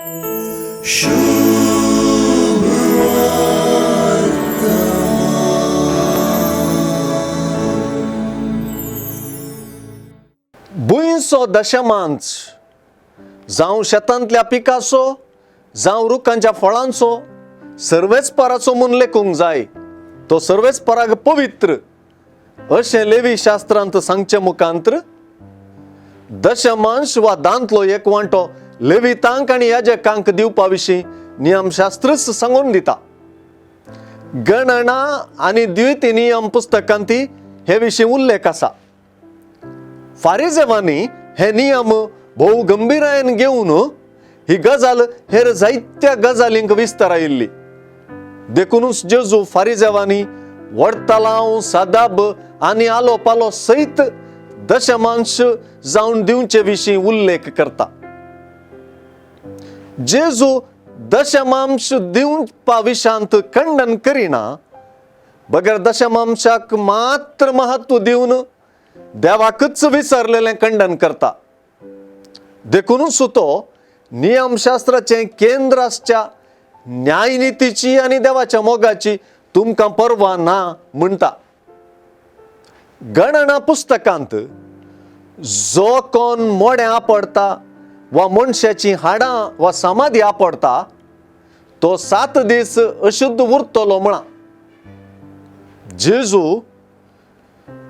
भुंयचो दशमांश जावं शेतांतल्या पिकाचो जावं रुखांच्या फळांचो सर्वेच पराचो म्हूण लेखूंक जाय. तो सर्वेच पराग पवित्र अशें लेवी शास्त्रांत सांगचे मुखांतर दशमांश वा दांतलो एक वांटो लेवितांक आनी याजकांक दिवपा विशीं नियमशास्त्रच सांगून दिता. गणना आनी द्विती नियम पुस्तकांती हे विशीं उल्लेख आसा. फारिजेवांनी हे नियम भोव गंभीरायेन घेवन ही गजाल हेर जायत्या गजालींक विस्तारायिल्ली. देखूनच जेजू फारिजेवांनी वडतालांव सदाब आनी आलो पालो सयत दशमांश जावन दिवचे विशीं उल्लेख करता. जेजू दशमांश दिवपा विशांत खंडन करिना, बगर दशमांशाक मात्र महत्व दिवन देवाकच विसरलेलें खंडन करता. देखूनच तो नियमशास्त्राचें केंद्र आसच्या न्यायनितीची आनी देवाच्या मोगाची तुमकां पर्वा ना म्हणटा. गणना पुस्तकांत जो कोण मोडें आपडता वा मनशाची हाडां वा समाधी आपडता तो 7 दीस अशुद्ध उरतलो म्हणा. जेजू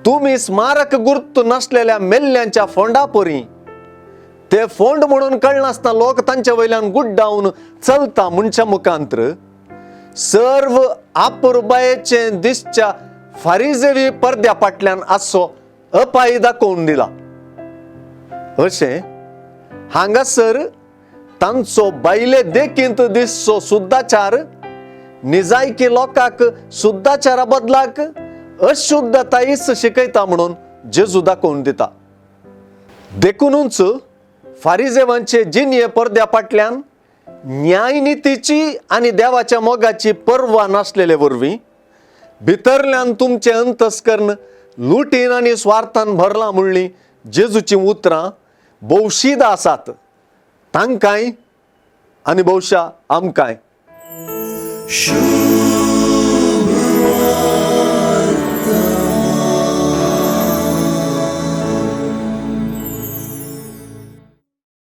तुमी स्मारक गुर्त नासलेल्या मेल्ल्यांच्या फोंडा परी ते फोंड म्हणून कळनासतना लोक तांच्या वयल्यान गुड्डावन चलता म्हणच्या मुखांतर सर्व आपुरबायेचे दिसच्या फारिजेवी पडद्या फाटल्यान आसो अपाय दाखोवन दिला. अशें हांगासर तांचो बायले देखींत दिसचो शुद्धाचार निजायकी लोकांक शुद्धाचारा बदलाक अशुद्धतायच शिकयता म्हणून जेजू दाखोवन दिता. देखूनच फारिजेवांचे जिनये पडद्या फाटल्यान न्यायनितीची आनी देवाच्या मोगाची पर्वा नासलेले वरवीं भितरल्यान तुमचे अंतस्करण लुटीन आनी स्वार्थान भरला म्हणली जेजूची उतरां भौशीद आसात तांकांय आनी भौशा आमकांय.